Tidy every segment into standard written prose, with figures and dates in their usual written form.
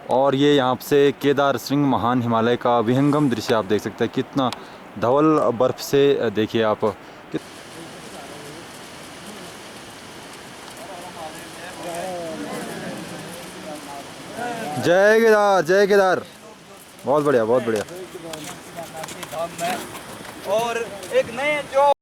और ये यहाँ से केदार श्रृंग महान हिमालय का विहंगम दृश्य आप देख सकते हैं। कितना धवल बर्फ से देखिए आप। जय केदार, जय केदार। बहुत बढ़िया, बहुत बढ़िया। और एक नए जो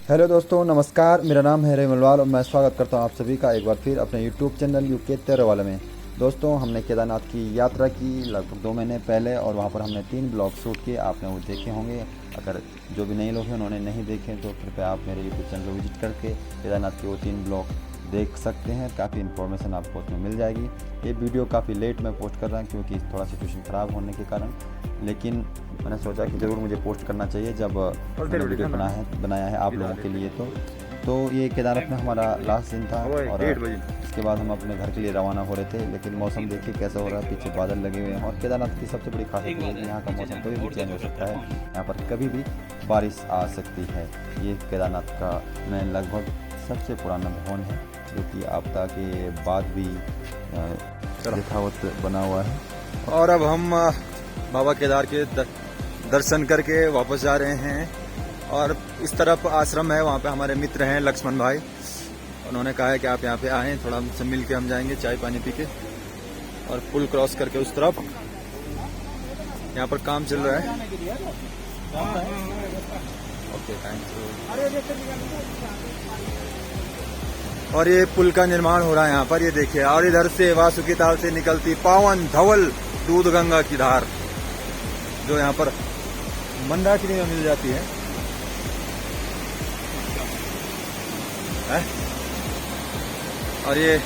हेलो दोस्तों, नमस्कार। मेरा नाम है रेमलवाल और मैं स्वागत करता हूं आप सभी का एक बार फिर अपने यूट्यूब चैनल यूके 13 वाले में। दोस्तों, हमने केदारनाथ की यात्रा की लगभग 2 महीने पहले और वहां पर हमने 3 ब्लॉग शूट किए। आपने वो देखे होंगे। अगर जो भी नए लोग हैं उन्होंने नहीं देखे तो कृपया आप मेरे यूट्यूब चैनल को विजिट करके केदारनाथ के वो 3 ब्लॉग देख सकते हैं। काफ़ी इन्फॉर्मेशन आपको उसमें मिल जाएगी। ये वीडियो काफ़ी लेट में पोस्ट कर रहा हूँ क्योंकि थोड़ा सिचुएशन ख़राब होने के कारण, लेकिन मैंने सोचा कि ज़रूर मुझे पोस्ट करना चाहिए जब मैंने वीडियो बनाया है आप लोगों के लिए। तो ये केदारनाथ में हमारा लास्ट दिन था और इसके बाद हम अपने घर के लिए रवाना हो रहे थे। लेकिन मौसम देखिए कैसा हो रहा है, पीछे बादल लगे हुए हैं। और केदारनाथ की सबसे बड़ी खासियत है कि यहाँ का मौसम कभी भी चेंज हो सकता है। यहाँ पर कभी भी बारिश आ सकती है। ये केदारनाथ का में लगभग सबसे पुराना भवन है जो कि आपदा के बाद भी यथावत बना हुआ है। और अब हम बाबा केदार के दर्शन करके वापस जा रहे हैं। और इस तरफ आश्रम है, वहाँ पे हमारे मित्र हैं लक्ष्मण भाई। उन्होंने कहा है कि आप यहाँ पे आएँ, थोड़ा हमसे मिल के हम जाएंगे चाय पानी पी के। और पुल क्रॉस करके उस तरफ यहाँ पर काम चल रहा है। Okay, thank you. और ये पुल का निर्माण हो रहा है यहाँ पर, ये देखिए। और इधर से वासुकी ताल से निकलती पावन धवल दूध गंगा की धार जो यहाँ पर मंदाकिनी में मिल जाती है। और ये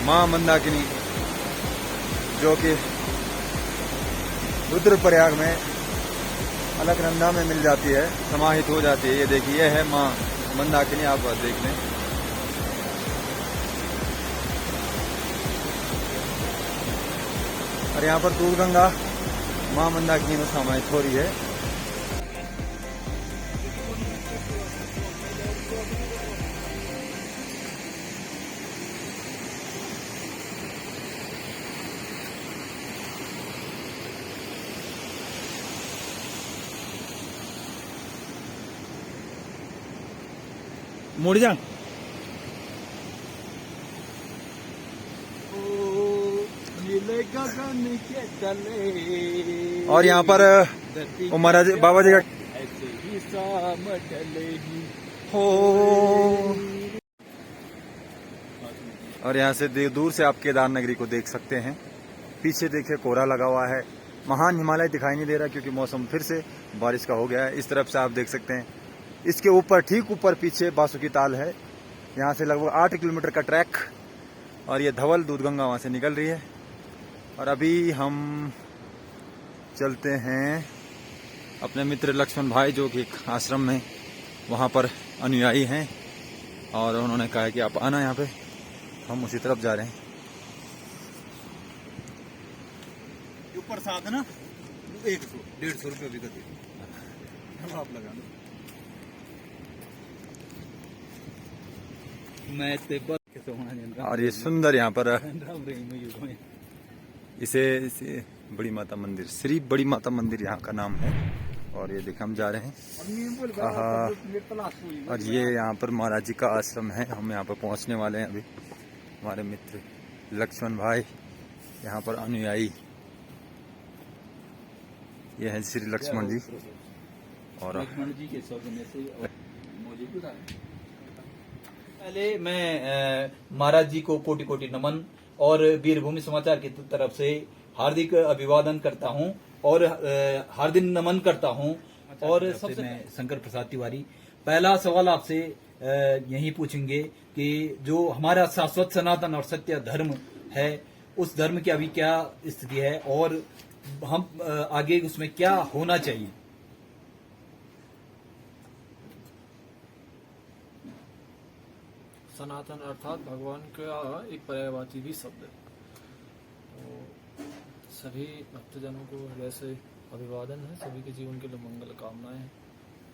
मां मंदाकिनी जो कि रुद्रप्रयाग में अलकनंदा में मिल जाती है, समाहित हो जाती है। ये देखिए, ये है मां मंदाकिनी, आप देख लें। और यहाँ पर दूध गंगा मां मंदाकिनी में समाहित हो रही है। मुड़ जा। और यहाँ पर महाराज बाबा जी का हो। और यहाँ से दूर से आप केदार नगरी को देख सकते हैं। पीछे देखिए कोहरा लगा हुआ है। महान हिमालय दिखाई नहीं दे रहा क्योंकि मौसम फिर से बारिश का हो गया है। इस तरफ से आप देख सकते हैं। इसके ऊपर, ठीक ऊपर पीछे वासुकी ताल है। यहाँ से लगभग 8 किलोमीटर का ट्रैक। और ये धवल दूध गंगा वहाँ से निकल रही है। और अभी हम चलते हैं अपने मित्र लक्ष्मण भाई जो कि एक आश्रम में वहाँ पर अनुयायी हैं। और उन्होंने कहा है कि आप आना यहाँ पे। हम उसी तरफ जा रहे हैं। ऊपर साथ ना 100-150 रुपये भी करते आप लगा लो। और ये सुंदर यहाँ पर इसे बड़ी माता मंदिर, श्री बड़ी माता मंदिर यहाँ का नाम है। और ये देखिए हम जा रहे हैं। और ये यहाँ पर महाराज जी का आश्रम है। हम यहाँ पर पहुँचने वाले हैं अभी। हमारे मित्र लक्ष्मण भाई यहाँ पर अनुयायी, ये है श्री लक्ष्मण जी। और लक्ष्मण जी के सौजन्य से पहले मैं महाराज जी को कोटि कोटि नमन और वीरभूमि समाचार की तरफ से हार्दिक अभिवादन करता हूं और हार्दिक नमन करता हूं। और सबसे मैं शंकर प्रसाद तिवारी, पहला सवाल आपसे यही पूछेंगे कि जो हमारा शाश्वत सनातन और सत्य धर्म है, उस धर्म की अभी क्या स्थिति है और हम आगे उसमें क्या होना चाहिए? सनातन अर्थात भगवान का एक पर्यायवाची भी शब्द है। तो सभी भक्तजनों को हृदय से अभिवादन है। सभी के जीवन के लिए मंगल कामनाएं हैं।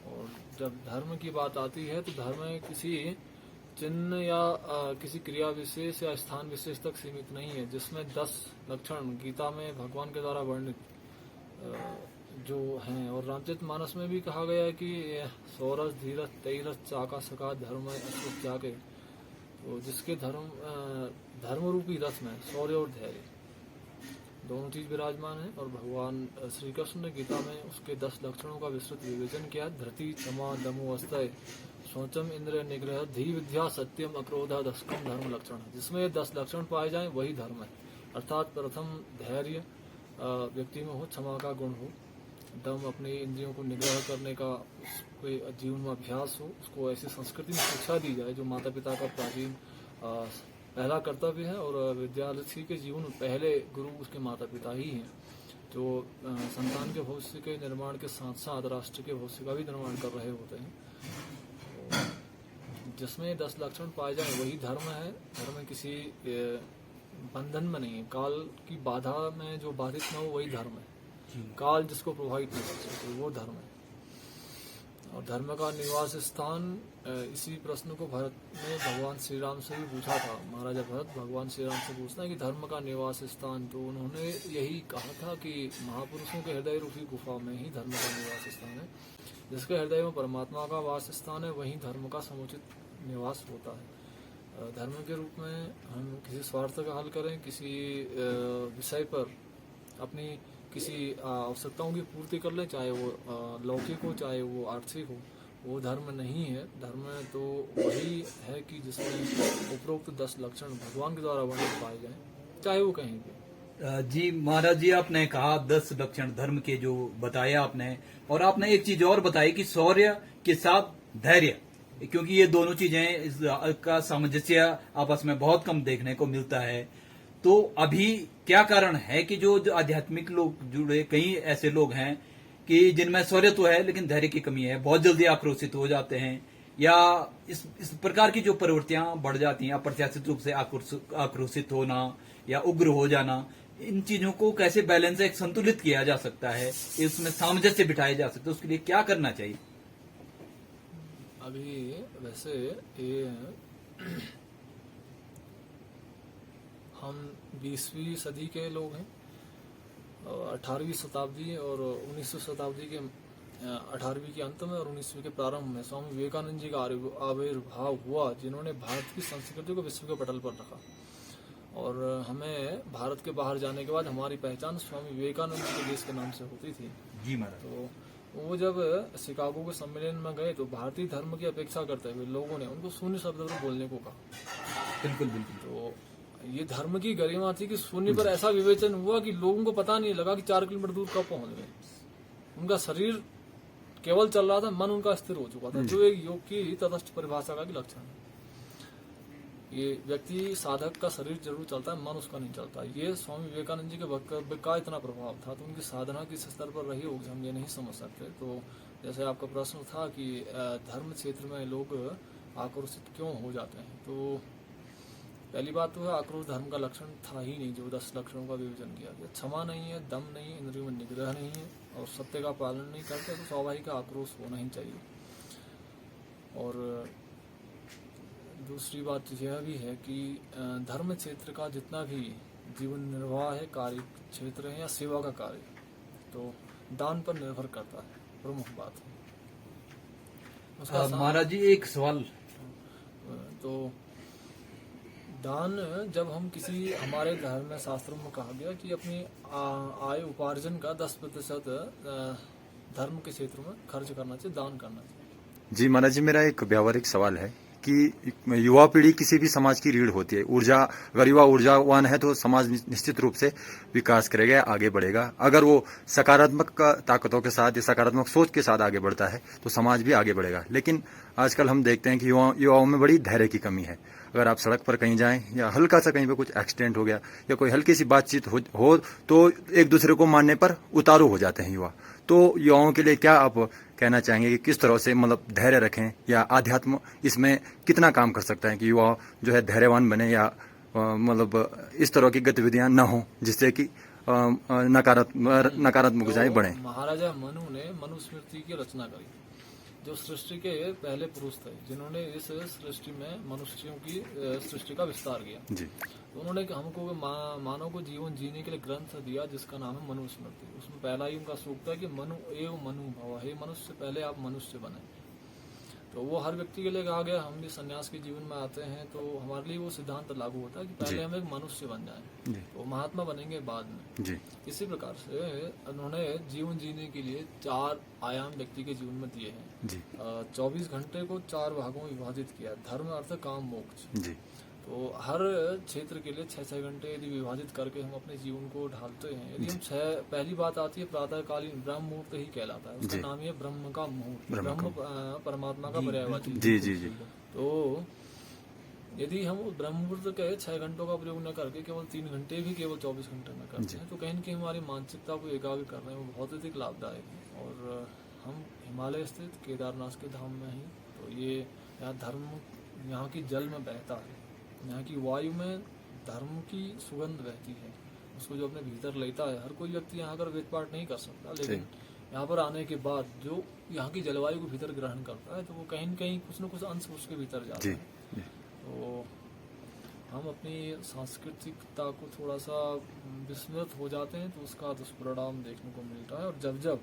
और जब धर्म की बात आती है तो धर्म किसी चिन्ह या किसी क्रिया विशेष या स्थान विशेष तक सीमित नहीं है, जिसमें 10 लक्षण गीता में भगवान के द्वारा वर्णित जो हैं, और रामचरितमानस में भी कहा गया है कि सौरस धीरज तेरस चाका सका धर्म अश्वत्थ जाके, तो जिसके धर्म रूपी रथ में शौर्य और धैर्य दोनों चीज विराजमान है। और भगवान श्री कृष्ण ने गीता में उसके 10 लक्षणों का विस्तृत विवेचन किया। धृति, क्षमा, दमो, अस्तय, शौचम, इंद्रिय निग्रह, धी विद्या, सत्यम, अक्रोध, दशकम धर्म लक्षण है। जिसमें 10 लक्षण पाए जाएं वही धर्म है। अर्थात प्रथम धैर्य व्यक्ति में हो, क्षमा का गुण हो, दम अपनी इंद्रियों को निग्रह करने का कोई जीवन में अभ्यास हो, उसको ऐसी संस्कृति में शिक्षा दी जाए जो माता पिता का प्राचीन पहला कर्तव्य है। और विद्यार्थी के जीवन में पहले गुरु उसके माता पिता ही हैं, जो संतान के भविष्य के निर्माण के साथ साथ राष्ट्र के भविष्य का भी निर्माण कर रहे होते हैं। तो जिसमें 10 लक्षण पाए जाए वही धर्म है। धर्म किसी बंधन में नहीं है, काल की बाधा में जो बाधित न हो वही धर्म है। काल जिसको प्रभावित नहीं कर सकते वो धर्म है। और धर्म का निवास स्थान, इसी प्रश्न को भरत ने भगवान श्री राम से भी पूछा था। महाराजा भरत भगवान श्री राम से पूछता है कि धर्म का निवास स्थान, तो उन्होंने यही कहा था कि महापुरुषों के हृदय रूपी गुफा में ही धर्म का निवास स्थान है। जिसके हृदय में परमात्मा का वास स्थान है वहीं धर्म का समुचित निवास होता है। धर्म के रूप में हम किसी स्वार्थ का हल करें, किसी विषय पर अपनी किसी आवश्यकताओं की पूर्ति कर ले, चाहे वो लौकिक हो चाहे वो आर्थिक हो, वो धर्म नहीं है। धर्म तो वही है कि जिसमें उपरोक्त 10 लक्षण भगवान के द्वारा वर्णित पाए जाएं, चाहे वो कहीं भी। जी महाराज जी, आपने कहा 10 लक्षण धर्म के जो बताया आपने, और आपने एक चीज और बताई कि शौर्य के साथ धैर्य, क्योंकि ये दोनों चीजें का सामंजस्य आपस में बहुत कम देखने को मिलता है। तो अभी क्या कारण है कि जो आध्यात्मिक लोग जुड़े, कई ऐसे लोग हैं कि जिनमें शौर्य तो है लेकिन धैर्य की कमी है, बहुत जल्दी आक्रोशित हो जाते हैं, या इस प्रकार की जो प्रवृत्तियां बढ़ जाती हैं, अप्रत्याशित रूप से आक्रोशित होना या उग्र हो जाना, इन चीजों को कैसे बैलेंस एक संतुलित किया जा सकता है, इसमें सामंजस्य बिठाया जा सकता है, उसके लिए क्या करना चाहिए? अभी वैसे ये हम 20वीं सदी के लोग हैं, 18वीं शताब्दी और 19वीं शताब्दी के 18वीं के अंत में और 19वीं के प्रारंभ में स्वामी विवेकानंद जी का आविर्भाव हुआ, जिन्होंने भारत की संस्कृति को विश्व के पटल पर रखा। और हमें भारत के बाहर जाने के बाद हमारी पहचान स्वामी विवेकानंद जी के देश के नाम से होती थी। जी महाराज। तो वो जब शिकागो के सम्मेलन में गए तो भारतीय धर्म की अपेक्षा करते हुए लोगों ने उनको शून्य शब्द में बोलने को कहा। बिल्कुल बिल्कुल। तो ये धर्म की गरिमा थी कि शून्य पर ऐसा विवेचन हुआ कि लोगों को पता नहीं लगा कि 4 किलोमीटर दूर कब पहुंच गए। उनका शरीर केवल चल रहा था, मन उनका स्थिर हो चुका था, जो एक योग की तटस्थ परिभाषा का भी लक्षण है। ये व्यक्ति साधक का शरीर जरूर चलता है, मन उसका नहीं चलता। ये स्वामी विवेकानंद जी के वक्तव्य का इतना प्रभाव था, तो उनकी साधना किस स्तर पर रही होगी हम ये नहीं समझ सकते। तो जैसे आपका प्रश्न था कि धर्म क्षेत्र में लोग आक्रोशित क्यों हो जाते हैं, तो पहली बात तो है आक्रोश धर्म का लक्षण था ही नहीं, जो 10 लक्षणों का विवेचन किया गया। क्षमा नहीं है, दम नहीं है, इंद्रियों में निग्रह नहीं है और सत्य का पालन नहीं करते, तो स्वाभाविक आक्रोश होना ही चाहिए। और दूसरी बात यह भी है कि धर्म क्षेत्र का जितना भी जीवन निर्वाह है, कार्य क्षेत्र है या सेवा का कार्य, तो दान पर निर्भर करता है, प्रमुख बात है। महाराज जी एक सवाल, तो दान जब हम किसी, हमारे धर्म में शास्त्रों में कहा गया कि अपनी आय उपार्जन का 10% धर्म के क्षेत्र में खर्च करना चाहिए, दान करना चाहिए। जी महाराज जी, मेरा एक व्यावहारिक सवाल है कि युवा पीढ़ी किसी भी समाज की रीढ़ होती है। अगर युवा ऊर्जावान है तो समाज निश्चित रूप से विकास करेगा, आगे बढ़ेगा। अगर वो सकारात्मक ताकतों के साथ या सकारात्मक सोच के साथ आगे बढ़ता है तो समाज भी आगे बढ़ेगा। लेकिन आजकल हम देखते हैं कि युवाओं में बड़ी धैर्य की कमी है। अगर आप सड़क पर कहीं जाएं या हल्का सा कहीं पे कुछ एक्सीडेंट हो गया या कोई हल्की सी बातचीत हो तो एक दूसरे को मारने पर उतारू हो जाते हैं युवा। तो युवाओं के लिए क्या आप कहना चाहेंगे कि किस तरह से मतलब धैर्य रखें, या आध्यात्म इसमें कितना काम कर सकता है कि युवा जो है धैर्यवान बने, या मतलब इस तरह की गतिविधियां न हो जिससे कि नकारात्मक ऊर्जाएं बढ़े? महाराजा मनु ने मनुस्मृति की रचना करी, जो सृष्टि के पहले पुरुष थे, जिन्होंने इस सृष्टि में मनुष्यों की सृष्टि का विस्तार किया। जी तो उन्होंने हमको मानव को जीवन जीने के लिए ग्रंथ दिया जिसका नाम है मनुस्मृति। उसमें पहला ही उनका सूक्त है कि मनु एवं मनु भव, हे मनुष्य से पहले आप मनुष्य बने। तो वो हर व्यक्ति के लिए कहा गया। हम भी सन्यास के जीवन में आते हैं तो हमारे लिए वो सिद्धांत लागू होता है कि पहले हम एक मनुष्य बन जाएं, तो महात्मा बनेंगे बाद में। जी इसी प्रकार से उन्होंने जीवन जीने के लिए 4 आयाम व्यक्ति के जीवन में दिए हैं। जी 24 घंटे को 4 भागों में विभाजित किया, धर्म अर्थ काम मोक्ष। जी तो हर क्षेत्र के लिए 6-6 घंटे यदि विभाजित करके हम अपने जीवन को ढालते हैं। यदि हम पहली बात आती है प्रातःकालीन ब्रह्म मुहूर्त ही कहलाता है, उसका नाम ही है ब्रह्म का मुहूर्त। ब्रह्म परमात्मा का पर्यायवाची। जी जी जी तो यदि हम उस ब्रह्म मुहूर्त के 6 घंटों का प्रयोग न करके केवल 3 घंटे भी केवल 24 घंटे में करते हैं तो कहीं न कहीं हमारी मानसिकता को एकाग्र कर रहे हैं, वो बहुत अधिक लाभदायक है। और हम हिमालय स्थित केदारनाथ के धाम में ही, तो ये यहाँ धर्म यहाँ की जल में बहता है, यहाँ की वायु में धर्म की सुगंध बहती है। उसको जो अपने भीतर लेता है, हर कोई व्यक्ति यहाँ आकर वेद पाठ नहीं कर सकता, लेकिन यहाँ पर आने के बाद जो यहाँ की जलवायु को भीतर ग्रहण करता है तो वो कहीं न कहीं कुछ न कुछ अंश उसके भीतर जाता है। तो हम अपनी सांस्कृतिकता को थोड़ा सा विस्मृत हो जाते हैं तो उसका दुष्परिणाम देखने को मिलता है। और जब जब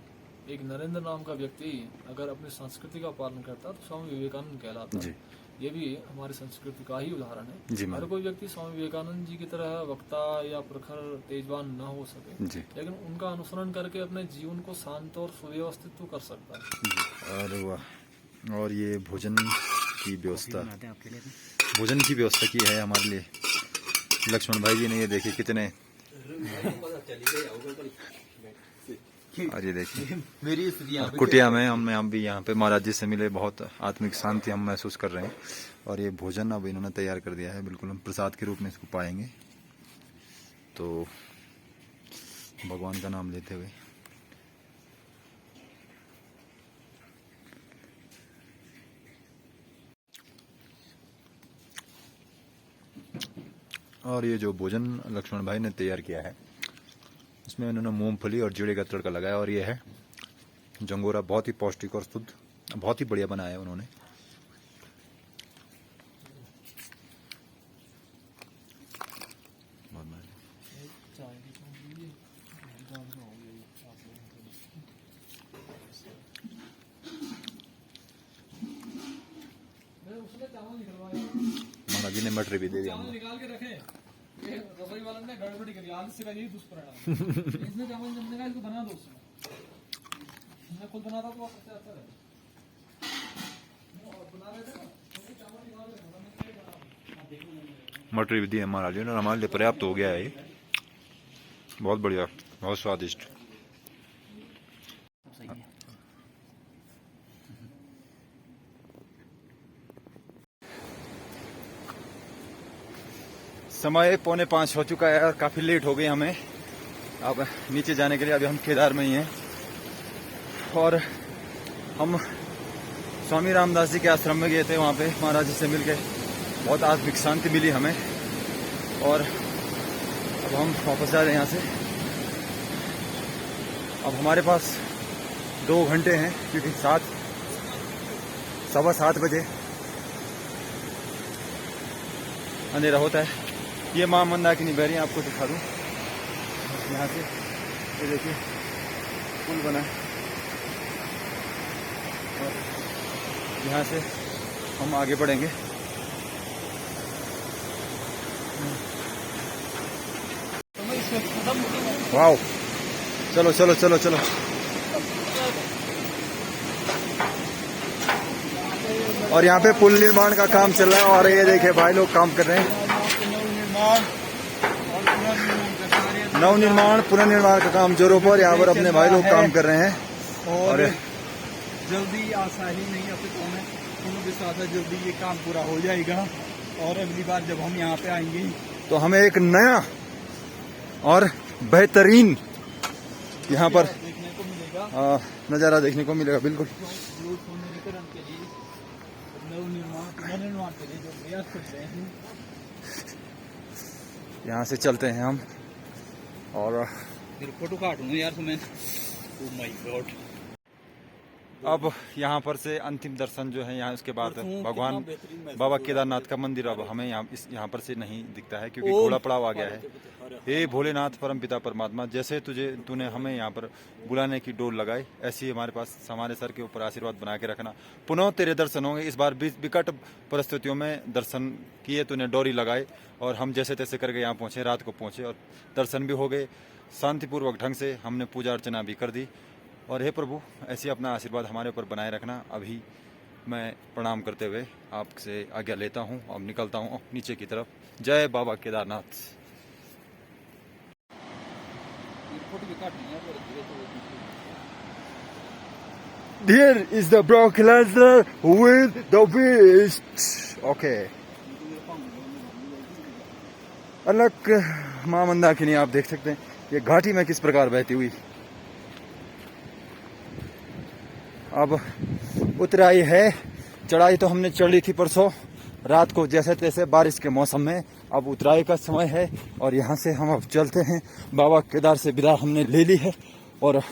एक नरेंद्र नाम का व्यक्ति अगर अपनी संस्कृति का पालन करता है तो स्वामी विवेकानंद कहलाता है। ये भी हमारी संस्कृति का ही उदाहरण है। हर कोई व्यक्ति स्वामी विवेकानंद जी की तरह वक्ता या प्रखर तेजवान न हो सके, लेकिन उनका अनुसरण करके अपने जीवन को शांत और सुव्यवस्थित तो कर सकता है। और वाह, और ये भोजन की व्यवस्था की है हमारे लिए लक्ष्मण भाई जी ने। ये देखिए कितने, और ये देखिए मेरी स्थिति कुटिया में हम भी यहाँ पे महाराज जी से मिले, बहुत आत्मिक शांति हम महसूस कर रहे हैं। और ये भोजन अब इन्होंने तैयार कर दिया है, बिल्कुल हम प्रसाद के रूप में इसको पाएंगे। तो भगवान का नाम लेते हुए और ये जो भोजन लक्ष्मण भाई ने तैयार किया है इसमें उन्होंने मूंगफली और जीरे का तड़का लगाया। और ये है जंगोरा, बहुत ही पौष्टिक और शुद्ध, बहुत ही बढ़िया बनाया है उन्होंने। महाराज जी ने मटर भी दे दिया। निकाल के रखे, ये रसोई वाले ने गड़बड़ी करी, आलस का यही दुष्परिणाम। इसने चावल जमने का, इसको बना दो। मैं खुद बनाता तो अच्छा अच्छा है। बना रहे थे मटर भी दी है महाराज जी ने, हमारे लिए पर्याप्त हो गया है ये। बहुत बढ़िया, बहुत स्वादिष्ट। समय 4:45 हो चुका है और काफी लेट हो गई हमें अब नीचे जाने के लिए। अभी हम केदार में ही हैं और हम स्वामी रामदास जी के आश्रम में गए थे। वहाँ पे महाराज जी से मिलके बहुत आत्मिक शांति मिली हमें। और अब हम वापस जा रहे हैं यहाँ से। अब हमारे पास 2 घंटे हैं क्योंकि 7:15 बजे अंधेरा होता है। ये माँ मंदाकिनी बहरी आपको दिखा दूँ यहाँ से। ये देखिए पुल बना है और यहाँ से हम आगे बढ़ेंगे। वाओ, चलो चलो चलो चलो। और यहाँ पे पुल निर्माण का काम चल रहा है और ये देखिए भाई लोग काम कर रहे हैं। नवनिर्माण पुनर्निर्माण का काम जोरों पर यहाँ पर अपने भाई लोग काम कर रहे हैं। और जल्दी आसानी नहीं अपने दोनों के साथ जल्दी ये काम पूरा हो जाएगा। और अगली बार जब हम यहाँ पे आएंगे तो हमें एक नया और बेहतरीन यहाँ पर देखने को मिलेगा, नज़ारा देखने को मिलेगा। बिल्कुल पुनर्निर्माण के लिए, पुनर्निर्माण के लिए जो प्रयास कर रहे हैं, यहाँ से चलते हैं हम। और फिर फोटो काटूंगा यार तुम्हें। Oh my God. अब यहाँ पर से अंतिम दर्शन जो है यहाँ, उसके बाद परसों भगवान कितना बेहतरीन महसूस बाबा हुआ। केदारनाथ का मंदिर अब हमें यहाँ पर से नहीं दिखता है, क्योंकि ओम घोड़ा पड़ाव आ गया है। अरे हे भोलेनाथ परम पिता परमात्मा, जैसे तूने हमें यहाँ पर बुलाने की डोर लगाई, ऐसी हमारे पास हमारे सर के ऊपर आशीर्वाद बना के रखना। पुनः तेरे दर्शन होंगे। इस बार विकट परिस्थितियों में दर्शन किए, तूने डोरी लगाई और हम जैसे तैसे करके यहाँ पहुँचे, रात को पहुँचे और दर्शन भी हो गए शांतिपूर्वक ढंग से। हमने पूजा अर्चना भी कर दी। और हे प्रभु, ऐसी अपना आशीर्वाद हमारे ऊपर बनाए रखना। अभी मैं प्रणाम करते हुए आपसे आज्ञा लेता हूँ और निकलता हूँ नीचे की तरफ। जय बाबा केदारनाथ। फोटो भी काट लिया पर धीरे धीरे Here is the broadcaster with the beast. Okay. अलग मां मंदाकिनी आप देख सकते हैं ये घाटी में किस प्रकार बहती हुई। अब उतराई है, चढ़ाई तो हमने चढ़ी थी परसों रात को जैसे तैसे बारिश के मौसम में। अब उतराई का समय है और यहाँ से हम अब चलते हैं। बाबा केदार से विदा हमने ले ली है और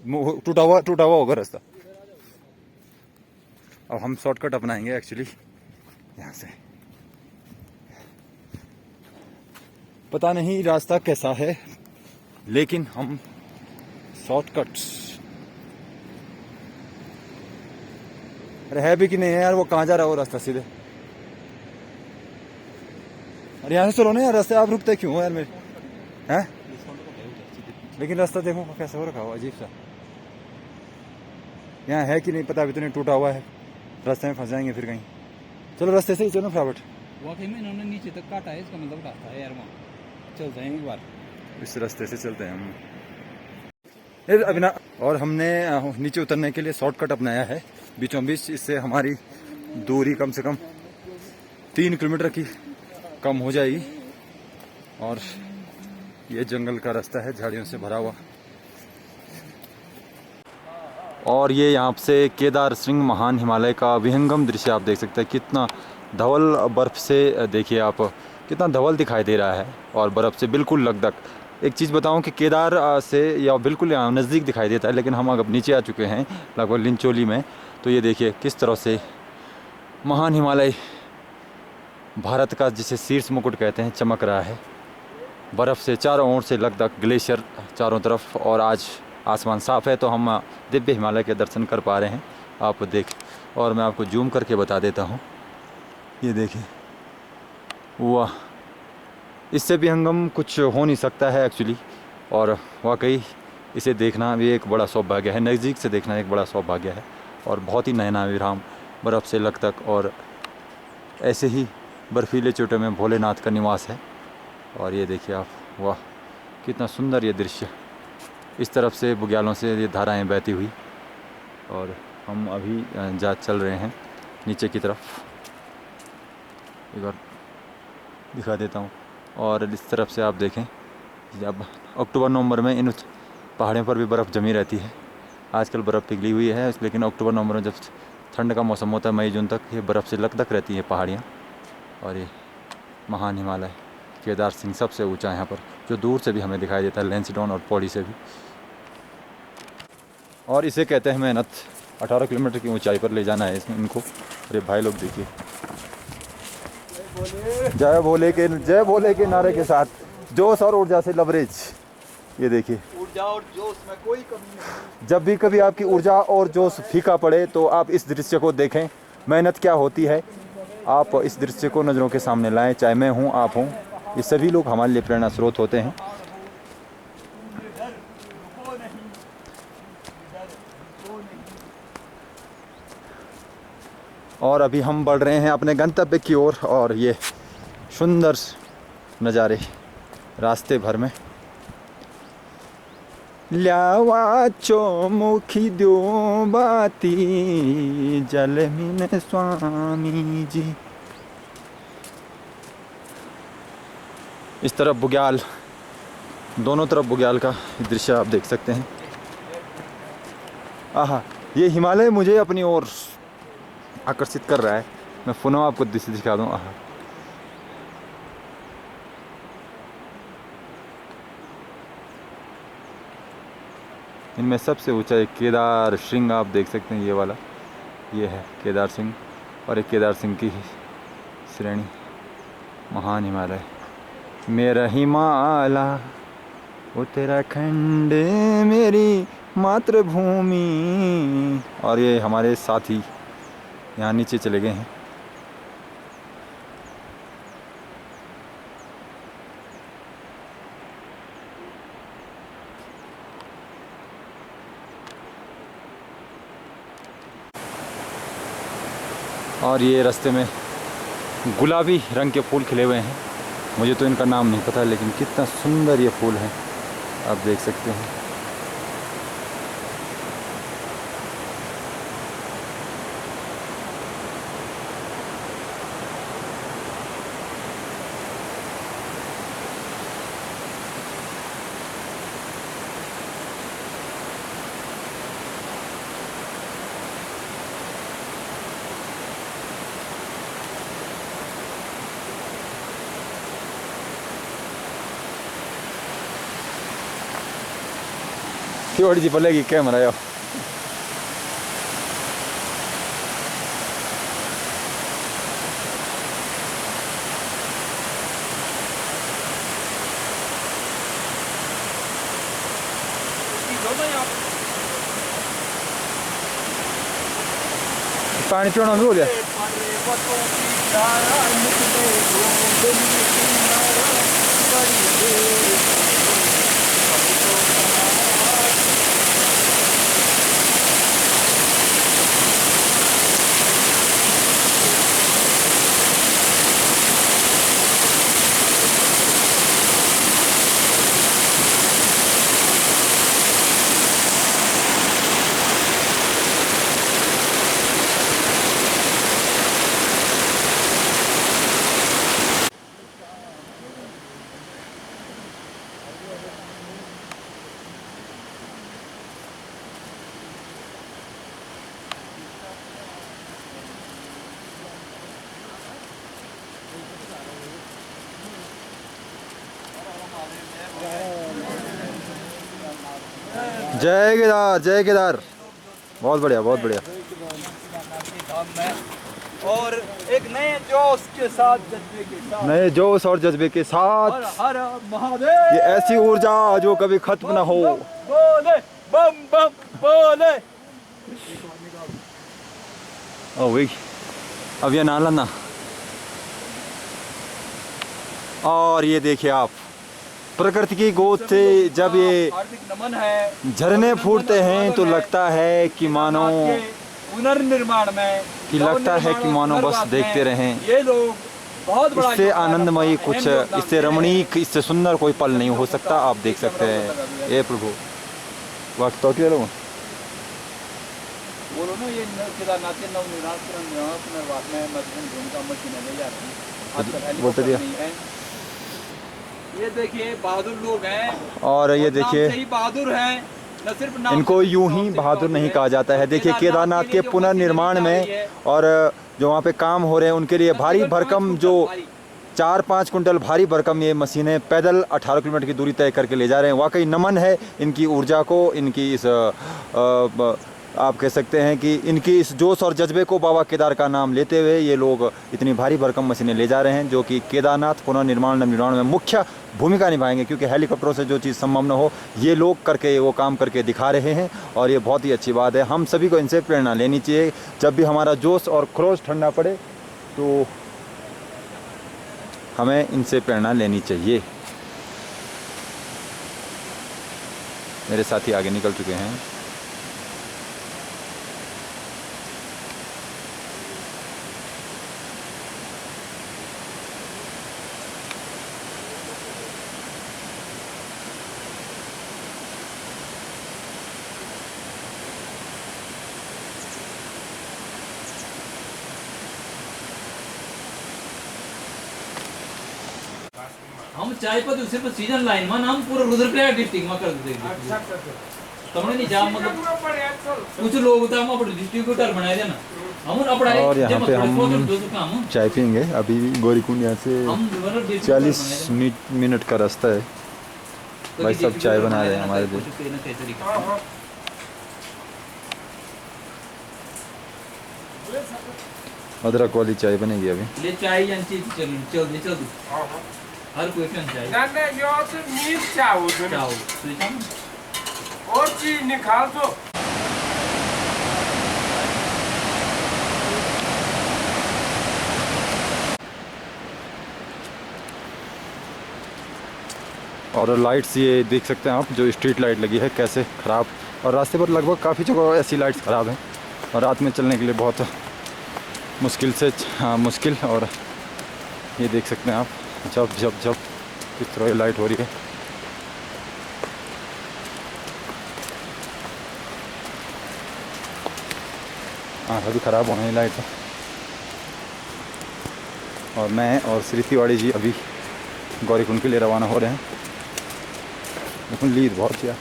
टूटा हुआ होगा रास्ता। अब हम शॉर्टकट अपनाएंगे एक्चुअली यहाँ से। पता नहीं रास्ता कैसा है, लेकिन हम शॉर्टकट। अरे है भी कि नहीं है यार, वो कहाँ जा रहा है वो रास्ता सीधे। अरे यहाँ से चलो ना यार, रास्ते आप रुकते क्यों हो यार मेरे हैं? लेकिन रास्ता देखो कैसा हो रखा हो, अजीब सा। यहाँ है कि नहीं पता, अभी तो नहीं टूटा हुआ है। रास्ते में फंस जाएंगे फिर कहीं। चलो रास्ते से ही चलो फटाफट। वाकई में इन्होंने नीचे तक काटा है, इसका मतलब रास्ता है यार, वहाँ चलते हैं एक बार। इस रास्ते से चलते हैं हम अभी ना। और हमने नीचे उतरने के लिए शॉर्टकट अपनाया है बीचों बीच। इससे हमारी दूरी कम से कम 3 किलोमीटर की कम हो जाएगी। और ये जंगल का रास्ता है, झाड़ियों से भरा हुआ। और ये यहाँ से केदार श्रृंग महान हिमालय का विहंगम दृश्य आप देख सकते हैं। कितना धवल बर्फ से, देखिए आप कितना धवल दिखाई दे रहा है और बर्फ से बिल्कुल लगदग। एक चीज़ बताऊं कि केदार से या बिल्कुल यहाँ नज़दीक दिखाई देता है, लेकिन हम अब नीचे आ चुके हैं लगभग लिंचोली में। तो ये देखिए किस तरह से महान हिमालय, भारत का जिसे शीर्ष मुकुट कहते हैं, चमक रहा है बर्फ़ से। चारों ओर से लगदग ग्लेशियर चारों तरफ, और आज आसमान साफ़ है तो हम दिव्य हिमालय के दर्शन कर पा रहे हैं। आप देख, और मैं आपको जूम करके बता देता हूँ। ये देखिए, वाह, इससे भी हंगम कुछ हो नहीं सकता है एक्चुअली। और वाकई इसे देखना भी एक बड़ा सौभाग्य है, नज़दीक से देखना एक बड़ा सौभाग्य है। और बहुत ही नयना विराम बर्फ़ से लगदग, और ऐसे ही बर्फीले चोटों में भोलेनाथ का निवास है। और ये देखिए आप, वाह कितना सुंदर ये दृश्य। इस तरफ से बुग्यालों से ये धाराएं बहती हुई, और हम अभी चल रहे हैं नीचे की तरफ। एक बार दिखा देता हूँ। और इस तरफ से आप देखें, अब अक्टूबर नवंबर में इन पहाड़ियों पर भी बर्फ़ जमी रहती है। आजकल बर्फ़ पिघली हुई है, लेकिन अक्टूबर नवंबर में जब ठंड का मौसम होता है, मई जून तक, ये बर्फ़ से लकदक रहती है पहाड़ियाँ। और ये महान हिमालय केदार सिंह सबसे ऊंचा है यहाँ पर, जो दूर से भी हमें दिखाई देता है, लैंसडाउन और पौड़ी से भी। और इसे कहते हैं मेहनत। 18 किलोमीटर की ऊंचाई पर ले जाना है इसमें इनको। अरे भाई लोग देखिए, जय भोले के नारे के साथ जोश और ऊर्जा से लवरेज। ये देखिए, ऊर्जा और जोश में कोई कमी नहीं। जब भी कभी आपकी ऊर्जा और जोश फीका पड़े तो आप इस दृश्य को देखें। मेहनत क्या होती है, आप इस दृश्य को नज़रों के सामने लाएं। चाहे मैं हूँ, आप हों, ये सभी लोग हमारे लिए प्रेरणा स्रोत होते हैं। और अभी हम बढ़ रहे हैं अपने गंतव्य की ओर, और ये सुंदर नज़ारे रास्ते भर में। ल्यावा चौमुखी दो बाती जलमीन स्वामी जी। इस तरफ बुग्याल, दोनों तरफ बुग्याल का दृश्य आप देख सकते हैं। आहा, ये हिमालय मुझे अपनी ओर आकर्षित कर रहा है। मैं पुनः आपको दृश्य दिखा दूँ। आहा, इनमें सबसे ऊंचा एक केदार सिंह आप देख सकते हैं, ये वाला ये है केदार सिंह, और एक केदार सिंह की श्रेणी महान हिमालय, मेरा हिमालय उत्तराखंड मेरी मातृभूमि। और ये हमारे साथी यहाँ नीचे चले गए हैं। और ये रास्ते में गुलाबी रंग के फूल खिले हुए हैं, मुझे तो इनका नाम नहीं पता, लेकिन कितना सुंदर ये फूल है आप देख सकते हैं। थोड़ी सी पड़ेगी कैमरा यो। पानी पीना भी हो गया। जय केदार, जय केदार, बहुत बढ़िया बहुत बढ़िया। और एक नए जोश के साथ, जज्बे के साथ, नए जोश और जज्बे के साथ, हर हर महादेव, ये ऐसी ऊर्जा जो कभी खत्म ना हो। बोले बम बम बोले। ओ वही अब ये नाला ना। और ये देखिए आप, प्रकृति की गोद से जब ये हार्दिक नमन है। झरने फूटते हैं तो लगता है कि मानो पुनर्निर्माण में बस देखते रहें। ये लोग बहुत बड़ा इससे योगदान आनंदमयी अपना कुछ, अहम योगदान इससे दे रहे हैं। रमणीक, इससे सुंदर कोई पल नहीं हो सकता। आप देख सकते हैं। ये प्रभु वक्त तो क्या लोग बोलो ना, ये केदारनाथ के नवनिर्माण पुनर्वास में महत्वपूर्ण भूमिका मशीनें ले जा रही हैं। आजकल बोलते हेलीकॉप्टर नहीं है। ये देखिए बहादुर लोग हैं, और ये नाम देखिए से ही बहादुर हैं, न सिर्फ नाम इनको से, यूं नाम ही से बहादुर नहीं कहा जाता है। देखिए केदारनाथ के लिए जो पुनर्निर्माण मशीनें में निकाली है, और जो वहाँ पे काम हो रहे हैं उनके लिए भारी भरकम, जो 4-5 कुंटल भारी भरकम ये मशीनें पैदल 18 किलोमीटर की दूरी तय करके ले जा रहे हैं। वाकई नमन है इनकी ऊर्जा को, इनकी इस आप कह सकते हैं कि इनकी इस जोश और जज्बे को। बाबा केदार का नाम लेते हुए ये लोग इतनी भारी भरकम मशीनें ले जा रहे हैं, जो कि केदारनाथ पुनर्निर्माण नवनिर्माण में मुख्य भूमिका निभाएंगे। क्योंकि हेलीकॉप्टरों से जो चीज़ संभव न हो, ये लोग करके वो काम करके दिखा रहे हैं, और ये बहुत ही अच्छी बात है। हम सभी को इनसे प्रेरणा लेनी चाहिए। जब भी हमारा जोश और क्रोध ठंडा पड़े तो हमें इनसे प्रेरणा लेनी चाहिए। मेरे साथी आगे निकल चुके हैं। हम चाय पत्ती सिर्फ सीजन लाइन में हम पूरा रुद्रप्रयाग डिस्ट्रिक्ट में कर देते। तुमने नहीं जाम मतलब कुछ लोग होता हम अपने डिस्ट्रीब्यूटर बनाए थे ना, हम अपना। और यहाँ पे हम चाय पीएंगे। अभी गौरीकुंड यहाँ से 40 मिनट का रास्ता है। भाई सब चाय बना रहे हैं हमारे लिए। अदरक वाली चाय बनेगी अभी। ले चाय यांची चल हर कोई पियन चाय चाव और चीज निकाल दो। और लाइट्स ये देख सकते हैं आप, जो स्ट्रीट लाइट लगी है कैसे ख़राब, और रास्ते पर लगभग काफ़ी जगह ऐसी लाइट्स ख़राब हैं और रात में चलने के लिए बहुत मुश्किल से मुश्किल। और ये देख सकते हैं आप जब जब जब किस तरह लाइट हो रही है। हाँ अभी ख़राब होने लाइट है। और मैं और श्री तिवारी जी अभी गौरीकुंड के लिए रवाना हो रहे हैं। लेकिन लीद बहुत किया।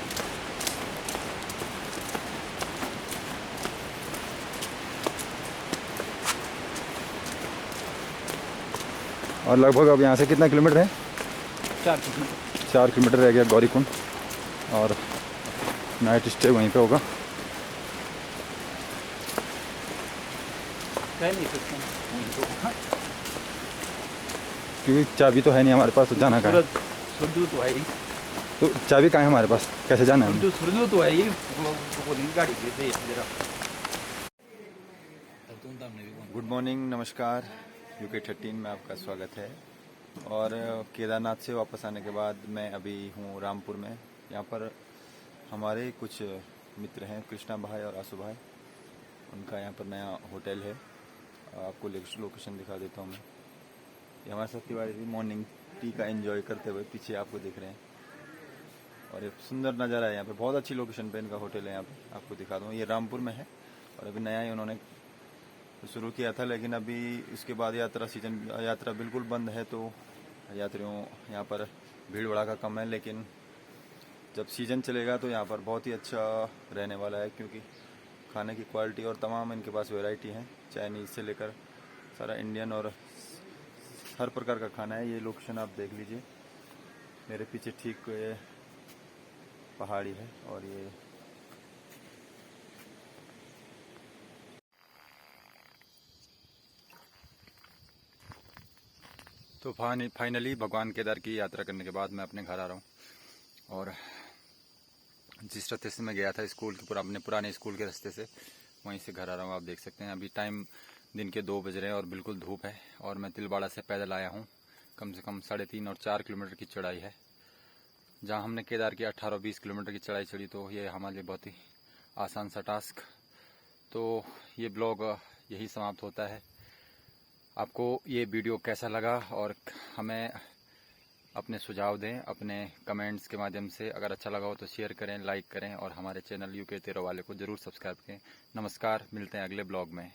और लगभग अब यहाँ से कितना किलोमीटर है? 4 किलोमीटर रह गया गौरीकुंड, और नाइट स्टे वहीं पे होगा। क्योंकि चाबी तो है नहीं हमारे पास, तो जाना कहाँ है? तो है तो चाबी कहाँ है हमारे पास, कैसे जाना है? तो है ये गाड़ी गुड मॉर्निंग, नमस्कार। यूके 13 में आपका स्वागत है। और केदारनाथ से वापस आने के बाद मैं अभी हूँ रामपुर में। यहाँ पर हमारे कुछ मित्र हैं, कृष्णा भाई और आशु भाई। उनका यहाँ पर नया होटल है, आपको लोकेशन दिखा देता हूँ मैं। ये हमारे साथ तिवारी भी मॉर्निंग टी का एंजॉय करते हुए पीछे आपको दिख रहे हैं। और एक सुंदर नज़ारा है यहाँ पे, बहुत अच्छी लोकेशन पे इनका होटल है। यहाँ पे आपको दिखा दूँ, ये रामपुर में है और अभी नया ही उन्होंने शुरू किया था। लेकिन अभी उसके बाद यात्रा बिल्कुल बंद है, तो यात्रियों यहाँ पर भीड़ भड़ाका कम है। लेकिन जब सीज़न चलेगा तो यहाँ पर बहुत ही अच्छा रहने वाला है, क्योंकि खाने की क्वालिटी और तमाम इनके पास वैरायटी है, चाइनीज़ से लेकर सारा इंडियन और हर प्रकार का खाना है। ये लोकेशन आप देख लीजिए, मेरे पीछे ठीक ये पहाड़ी है। और ये तो फाइनली भगवान केदार की यात्रा करने के बाद मैं अपने घर आ रहा हूँ। और जिस रास्ते से मैं गया था स्कूल के अपने पुराने स्कूल के रास्ते से, वहीं से घर आ रहा हूँ। आप देख सकते हैं अभी टाइम दिन के 2 बज रहे हैं और बिल्कुल धूप है। और मैं तिलवाड़ा से पैदल आया हूँ, कम से कम 3.5 और 4 किलोमीटर की चढ़ाई है। जहाँ हमने केदार की 18-20 किलोमीटर की चढ़ाई चढ़ी, तो ये हमारे लिए बहुत ही आसान सा टास्क। तो ये ब्लॉग यही समाप्त होता है। आपको ये वीडियो कैसा लगा, और हमें अपने सुझाव दें अपने कमेंट्स के माध्यम से। अगर अच्छा लगा हो तो शेयर करें, लाइक करें, और हमारे चैनल यूके 13 वाले को ज़रूर सब्सक्राइब करें। नमस्कार, मिलते हैं अगले ब्लॉग में।